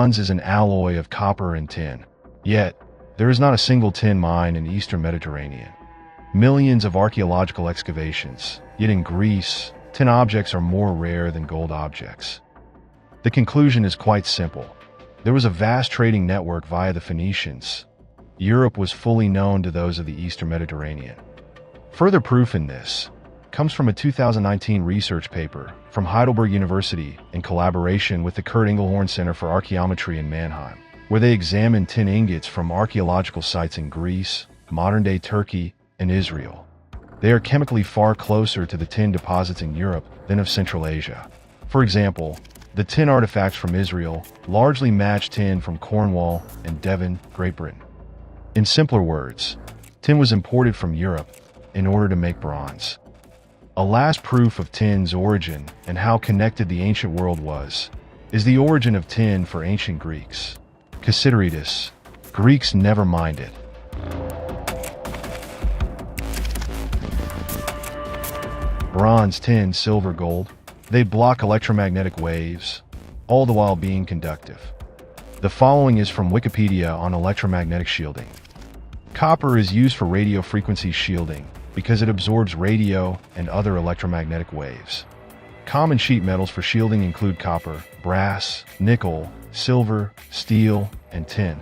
Bronze is an alloy of copper and tin. Yet, there is not a single tin mine in the Eastern Mediterranean. Millions of archaeological excavations, yet in Greece, tin objects are more rare than gold objects. The conclusion is quite simple. There was a vast trading network via the Phoenicians. Europe was fully known to those of the Eastern Mediterranean. Further proof in this comes from a 2019 research paper from Heidelberg University in collaboration with the Kurt Engelhorn Center for Archaeometry in Mannheim, where they examined tin ingots from archaeological sites in Greece, modern-day Turkey, and Israel. They are chemically far closer to the tin deposits in Europe than of Central Asia. For example, the tin artifacts from Israel largely match tin from Cornwall and Devon, Great Britain. In simpler words, tin was imported from Europe in order to make bronze. A last proof of tin's origin and how connected the ancient world was is the origin of tin for ancient Greeks. Cassiterides. Greeks never minded. Bronze, tin, silver, gold. They block electromagnetic waves, all the while being conductive. The following is from Wikipedia on electromagnetic shielding. Copper is used for radio frequency shielding because it absorbs radio and other electromagnetic waves. Common sheet metals for shielding include copper, brass, nickel, silver, steel, and tin.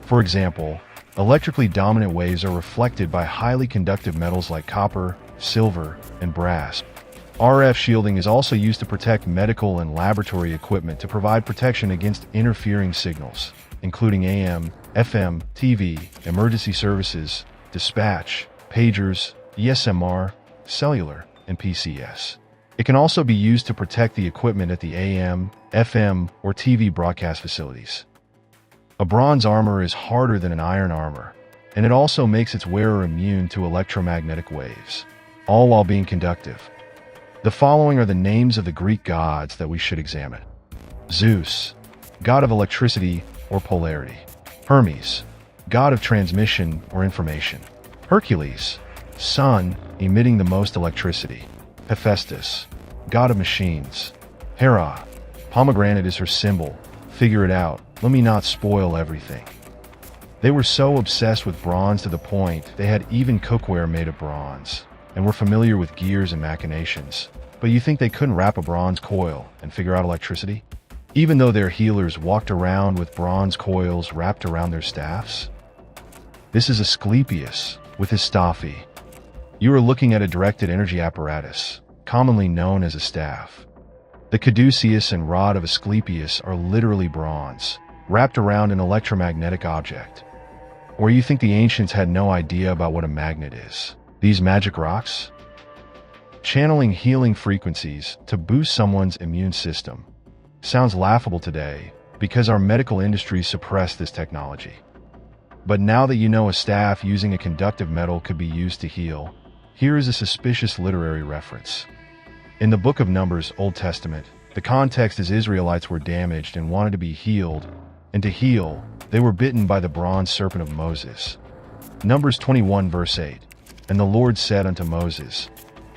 For example, electrically dominant waves are reflected by highly conductive metals like copper, silver, and brass. RF shielding is also used to protect medical and laboratory equipment to provide protection against interfering signals, including AM, FM, TV, emergency services, dispatch, pagers, ESMR, cellular, and PCS. It can also be used to protect the equipment at the AM, FM, or TV broadcast facilities. A bronze armor is harder than an iron armor, and it also makes its wearer immune to electromagnetic waves, all while being conductive. The following are the names of the Greek gods that we should examine. Zeus, god of electricity or polarity. Hermes, god of transmission or information. Hercules, sun, emitting the most electricity. Hephaestus, god of machines. Hera, pomegranate is her symbol. Figure it out, let me not spoil everything. They were so obsessed with bronze to the point they had even cookware made of bronze, and were familiar with gears and machinations. But you think they couldn't wrap a bronze coil and figure out electricity? Even though their healers walked around with bronze coils wrapped around their staffs? This is Asclepius with his staffi. You are looking at a directed energy apparatus, commonly known as a staff. The caduceus and rod of Asclepius are literally bronze, wrapped around an electromagnetic object. Or you think the ancients had no idea about what a magnet is? These magic rocks? Channeling healing frequencies to boost someone's immune system sounds laughable today because our medical industry suppressed this technology. But now that you know a staff using a conductive metal could be used to heal, here is a suspicious literary reference. In the Book of Numbers, Old Testament, the context is Israelites were damaged and wanted to be healed, and to heal, they were bitten by the bronze serpent of Moses. Numbers 21 verse 8. And the Lord said unto Moses,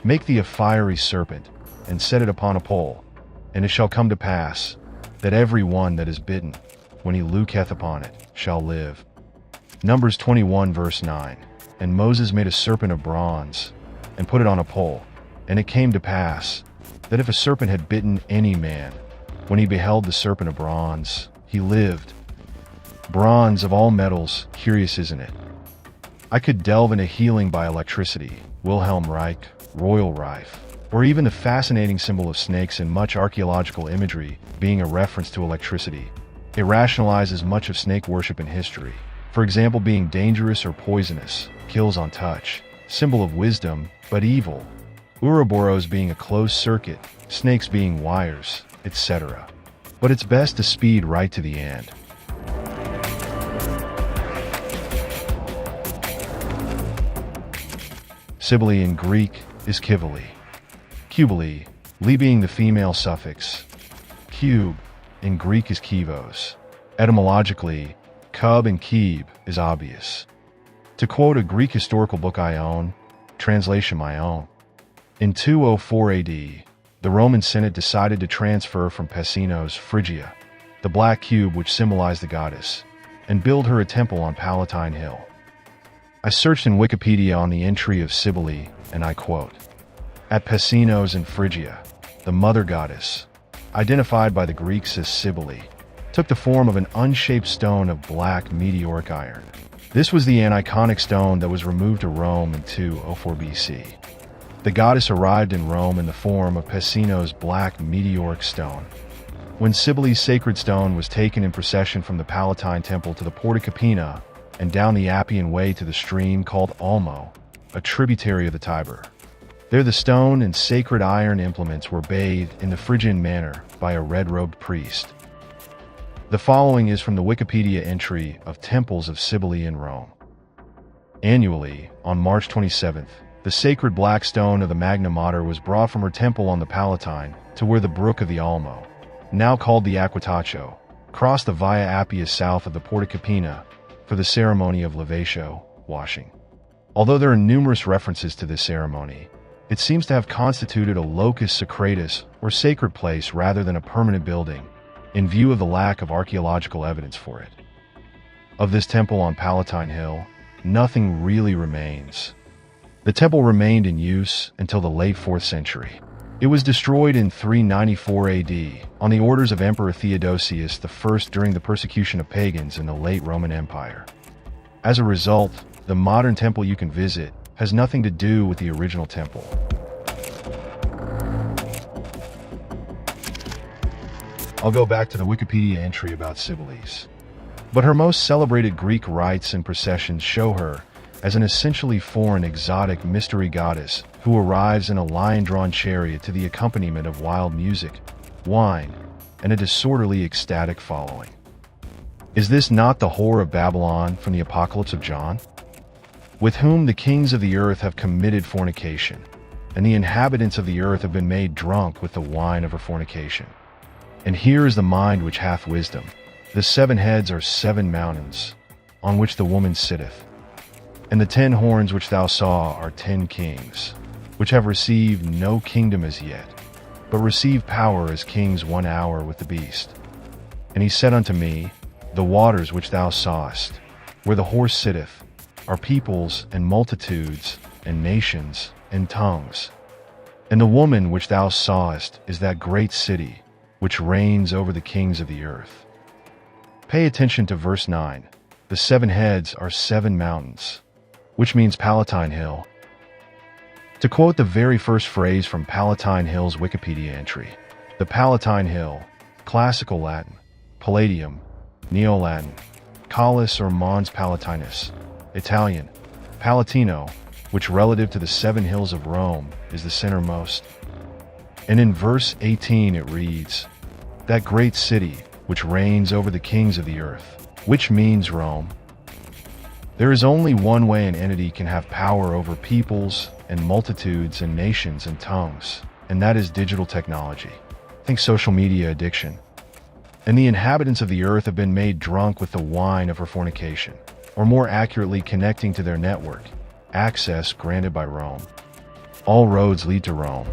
Make thee a fiery serpent, and set it upon a pole, and it shall come to pass, that every one that is bitten, when he looketh upon it, shall live. Numbers 21 verse 9. And Moses made a serpent of bronze, and put it on a pole. And it came to pass, that if a serpent had bitten any man, when he beheld the serpent of bronze, he lived. Bronze of all metals, curious isn't it? I could delve into healing by electricity, Wilhelm Reich, Royal Rife, or even the fascinating symbol of snakes in much archaeological imagery being a reference to electricity. It rationalizes much of snake worship in history. For example, being dangerous or poisonous, kills on touch, symbol of wisdom, but evil. Ouroboros being a closed circuit, snakes being wires, etc. But it's best to speed right to the end. Cybele in Greek is Kivali. Kubali, li being the female suffix. Cube in Greek is kivos. Etymologically, cub and kib is obvious. To quote a Greek historical book I own, translation my own. In 204 AD, the Roman Senate decided to transfer from Pessinus, Phrygia, the black cube which symbolized the goddess, and build her a temple on Palatine Hill. I searched in Wikipedia on the entry of Cybele, and I quote, "At Pesinos in Phrygia, the mother goddess, identified by the Greeks as Cybele, took the form of an unshaped stone of black meteoric iron. This was the aniconic stone that was removed to Rome in 204 BC. The goddess arrived in Rome in the form of Pesino's black meteoric stone. When Cybele's sacred stone was taken in procession from the Palatine Temple to the Porta Capena and down the Appian Way to the stream called Almo, a tributary of the Tiber. There the stone and sacred iron implements were bathed in the Phrygian manner by a red-robed priest." The following is from the Wikipedia entry of Temples of Cybele in Rome. Annually, on March 27th, the sacred black stone of the Magna Mater was brought from her temple on the Palatine to where the brook of the Almo, now called the Acquitaccio, crossed the Via Appia south of the Porta Capena for the ceremony of lavatio, washing. Although there are numerous references to this ceremony, it seems to have constituted a locus sacratus or sacred place rather than a permanent building, in view of the lack of archaeological evidence for it. Of this temple on Palatine Hill, nothing really remains. The temple remained in use until the late 4th century. It was destroyed in 394 AD on the orders of Emperor Theodosius I during the persecution of pagans in the late Roman Empire. As a result, the modern temple you can visit has nothing to do with the original temple. I'll go back to the Wikipedia entry about Cybele. But her most celebrated Greek rites and processions show her as an essentially foreign, exotic mystery goddess who arrives in a lion-drawn chariot to the accompaniment of wild music, wine, and a disorderly, ecstatic following. Is this not the whore of Babylon from the Apocalypse of John? With whom the kings of the earth have committed fornication, and the inhabitants of the earth have been made drunk with the wine of her fornication. And here is the mind which hath wisdom. The 7 heads are 7 mountains, on which the woman sitteth. And the 10 horns which thou saw are 10 kings, which have received no kingdom as yet, but receive power as kings 1 hour with the beast. And he said unto me, The waters which thou sawest, where the horse sitteth, are peoples and multitudes and nations and tongues. And the woman which thou sawest is that great city, which reigns over the kings of the earth. Pay attention to verse 9. The 7 heads are 7 mountains, which means Palatine Hill. To quote the very first phrase from Palatine Hill's Wikipedia entry, the Palatine Hill, Classical Latin, Palladium, Neo-Latin, Callus or Mons Palatinus, Italian, Palatino, which relative to the 7 hills of Rome is the centermost. And in verse 18 it reads, that great city which reigns over the kings of the earth, which means Rome. There is only one way an entity can have power over peoples and multitudes and nations and tongues, and that is digital technology. Think social media addiction. And the inhabitants of the earth have been made drunk with the wine of her fornication, or more accurately connecting to their network, access granted by Rome. All roads lead to Rome.